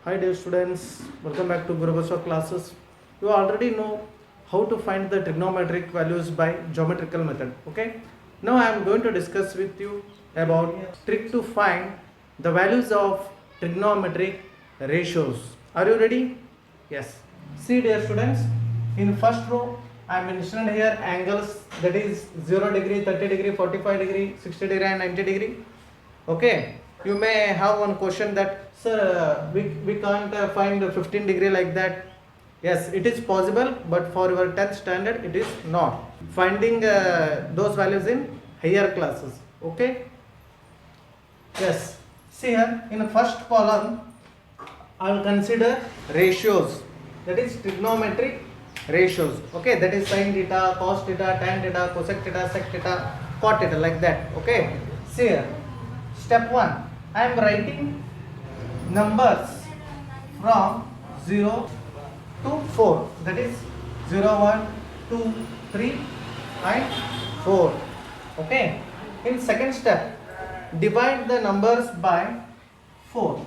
Hi dear students, welcome back to Gurubaswa classes. You already know how to find the trigonometric values by geometrical method. Okay. Now I am going to discuss with you about trick to find the values of trigonometric ratios. Are you ready? Yes. See dear students, in first row I mentioned here angles, that is 0 degree, 30 degree, 45 degree, 60 degree and 90 degree. Okay, you may have one question that sir, we can't find 15 degree like that. Yes, it is possible, but for your 10th standard it is not finding those values in higher classes. Okay, yes, see here in the first column I will consider ratios, that is trigonometric ratios. Okay, that is sin theta, cos theta, tan theta, cosec theta, sec theta, cot theta, like that. Okay, see here, step 1, I am writing numbers from 0 to 4, that is 0, 1, 2, 3 and 4. Okay, in second step, divide the numbers by 4.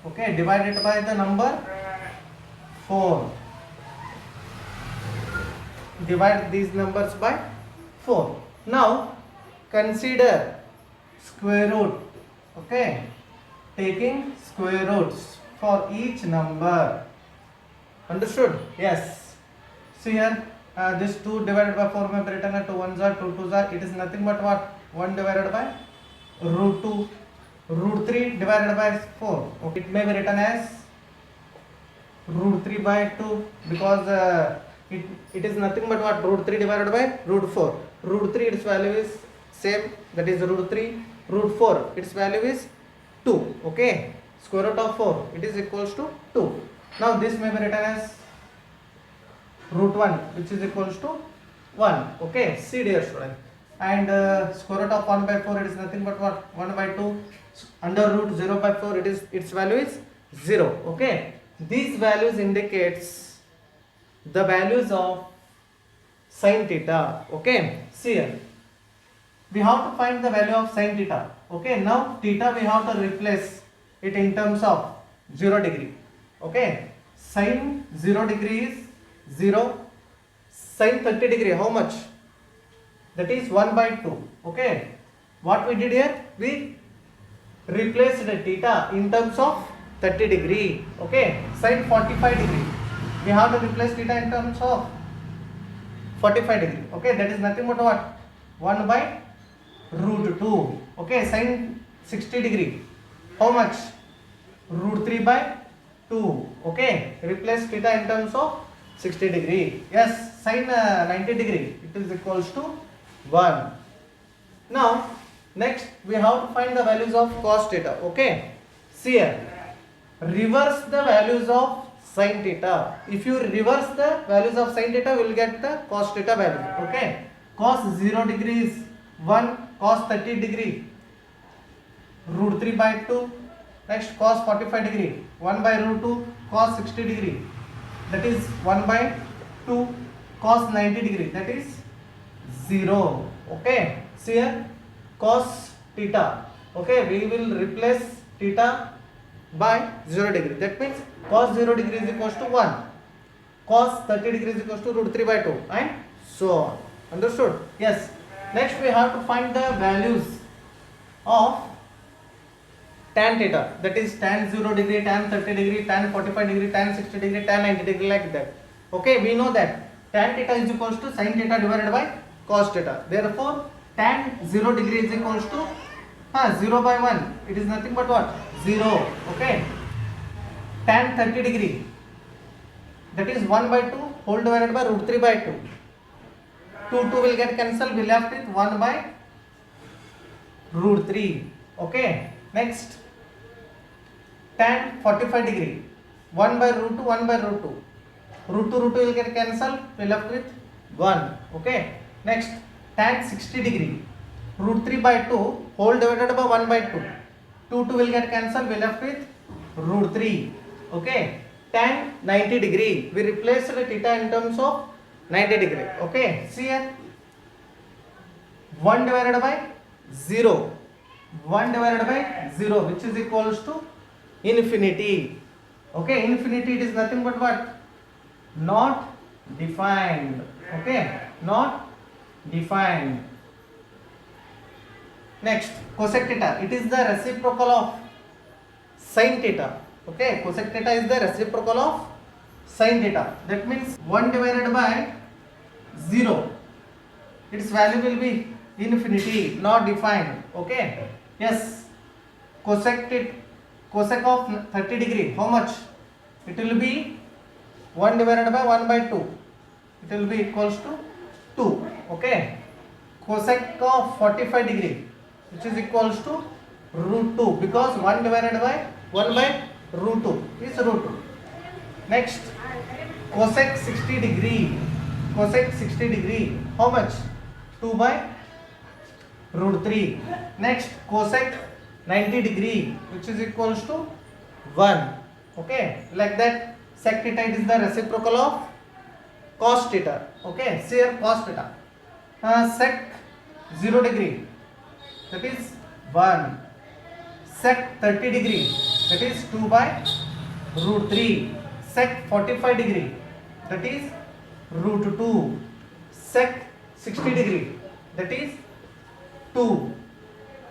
Okay, divide it by the number 4. Divide these numbers by 4. Now consider square root. Okay, taking square roots for each number. Understood? Yes. See here, this 2 divided by 4 may be written as 2 1s are 2 2s are. It is nothing but what? 1 divided by root 2. Root 3 divided by 4. Okay, it may be written as root 3 by 2, because it is nothing but what? Root 3 divided by root 4. Root 3 its value is same, that is root 3. Root 4 its value is 2. Okay, square root of 4 it is equals to 2. Now this may be written as root 1, which is equals to 1. Okay, see dear student, and square root of 1 by 4 it is nothing but what? 1 by 2. Under root 0 by 4 it is, its value is 0. Okay, these values indicates the values of sin theta. Okay, see here, we have to find the value of sin theta. Okay, now theta we have to replace it in terms of 0 degree. Okay, sin 0 degree is 0. Sin 30 degree, how much? That is 1 by 2. Okay, what we did here, we replaced the theta in terms of 30 degree. Okay, sin 45 degree, we have to replace theta in terms of 45 degree. Okay, that is nothing but what? 1 by root 2. Okay, sin 60 degree, how much? Root 3 by 2. Okay, replace theta in terms of 60 degree. Yes, sin 90 degree, it is equals to 1. Now next we have to find the values of cos theta. Okay, see here, reverse the values of sin theta. If you reverse the values of sin theta, we will get the cos theta value. Okay, cos 0 degree is 1, cos 30 degree root 3 by 2. Next cos 45 degree 1 by root 2, cos 60 degree that is 1 by 2, cos 90 degree that is 0. Okay, see here, cos theta. Okay, we will replace theta by 0 degree. That means cos 0 degree is equals to 1, cos 30 degree is equals to root 3 by 2 and so on. Understood? Yes. Next we have to find the values of tan theta, that is tan 0 degree, tan 30 degree, tan 45 degree, tan 60 degree, tan 90 degree, like that. Okay, we know that tan theta is equals to sin theta divided by cos theta. Therefore tan 0 degree is equals to 0 by 1, it is nothing but what? 0. Okay, tan 30 degree, that is 1 by 2 whole divided by root 3 by 2. 2 will get cancelled, we left with 1 by root 3. Okay, next tan 45 degree, 1 by root 2, 1 by root 2. Root 2 will get cancelled, we left with 1. Okay, next tan 60 degree, root 3 by 2 whole divided by 1 by 2. 2 will get cancelled, we left with root 3. Okay, tan 90 degree, we replaced the theta in terms of 90 degree. Okay, see here, 1 divided by 0, 1 divided by 0, which is equals to infinity. Okay, infinity, it is nothing but what? Not defined. Okay, not defined. Next, cosec theta, it is the reciprocal of sin theta. Okay, cosec theta is the reciprocal of sin theta. That means 1 divided by 0, its value will be infinity, not defined. Okay, yes, cosec of 30 degree, how much? It will be 1 divided by 1 by 2, it will be equals to 2. Okay, cosec of 45 degree, which is equals to root 2, because 1 divided by 1 by root 2 is root 2. Next, cosec 60 degree, cosec 60 degree, how much? 2 by root 3. Next, cosec 90 degree, which is equals to 1. Okay, like that, sec theta, it is the reciprocal of cos theta. Okay, see here, cos theta. Sec 0 degree, that is 1. Sec 30 degree, that is 2 by root 3. Sec 45 degree, that is root 2. Sec 60 degree, that is 2.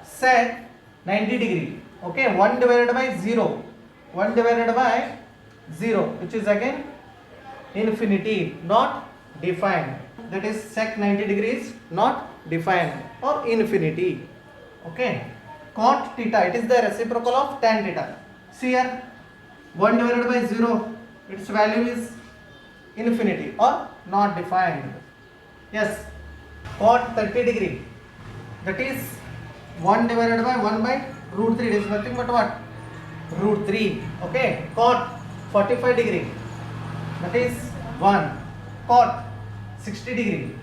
Sec 90 degree. Okay, 1 divided by 0. 1 divided by 0, which is again infinity, not defined. That is sec 90 degrees, not defined, or infinity. Okay, cot theta, it is the reciprocal of tan theta. See here, 1 divided by 0, its value is infinity or not defined. Yes, cot 30 degree, that is 1 divided by 1 by root 3, it is nothing but what? Root 3. Okay, cot 45 degree, that is 1. Cot 60 degree,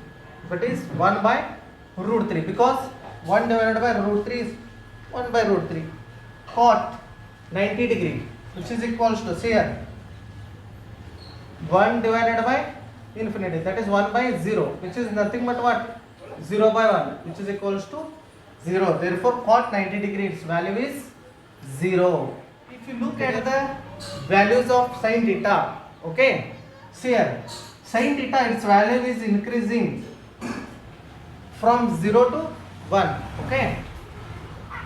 that is 1 by root 3, because 1 divided by root 3 is 1 by root 3. Cot 90 degree, which is equals to, see here, 1 divided by infinity, that is 1 by 0, which is nothing but what? 0 by 1, which is equals to 0. Therefore, cot 90 degree, its value is 0. If you look at the values of sin theta, okay, see here, sin theta, its value is increasing from 0 to 1. Okay,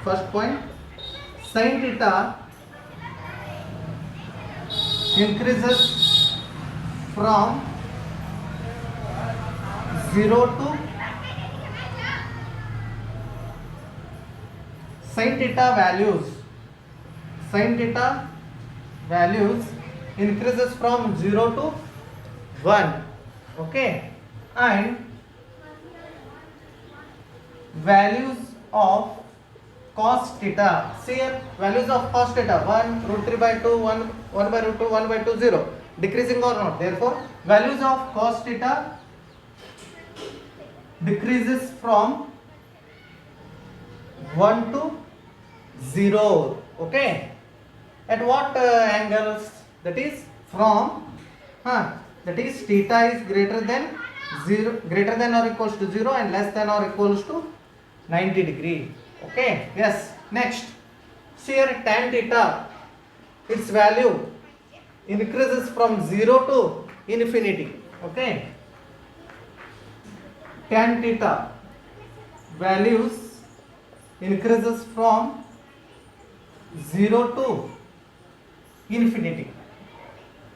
first point, sin theta increases from 0 to sin theta values increases from 0 to 1. Okay, and values of cos theta, see here, values of cos theta, 1 root 3 by 2, 1 by root 2, 1 by 2, 0, decreasing or not. Therefore, values of cos theta decreases from 1 to 0. Okay, at what angles? That is from that is theta is greater than 0, greater than or equals to 0 and less than or equals to 90 degree. Okay, yes. Next, see here, tan theta, its value increases from 0 to infinity. Okay, tan theta values increases from 0 to infinity.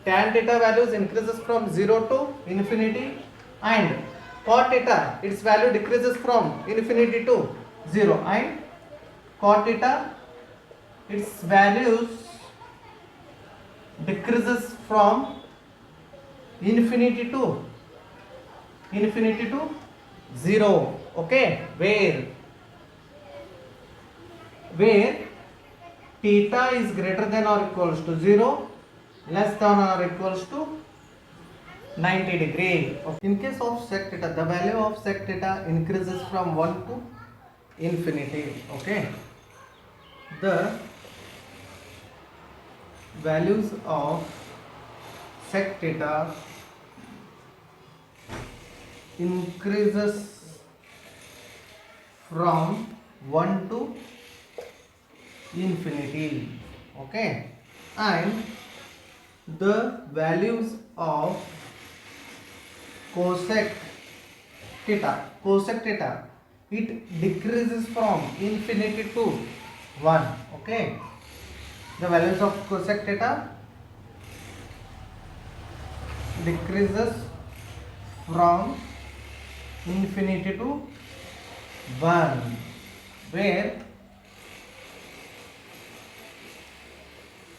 Tan theta values increases from 0 to infinity, and cot theta, its value decreases from infinity to 0, and cot theta, its values decreases from infinity to 0. Okay, where theta is greater than or equals to 0, less than or equals to 90 degree. In case of sec theta, the value of sec theta increases from 1 to infinity. Okay, the values of sec theta increases from 1 to infinity. Okay, and the values of cosec theta, it decreases from infinity to 1. Okay, the values of cosec theta decreases from infinity to 1, where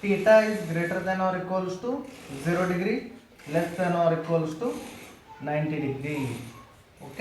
theta is greater than or equals to 0 degree, less than or equals to 90 degree. Okay.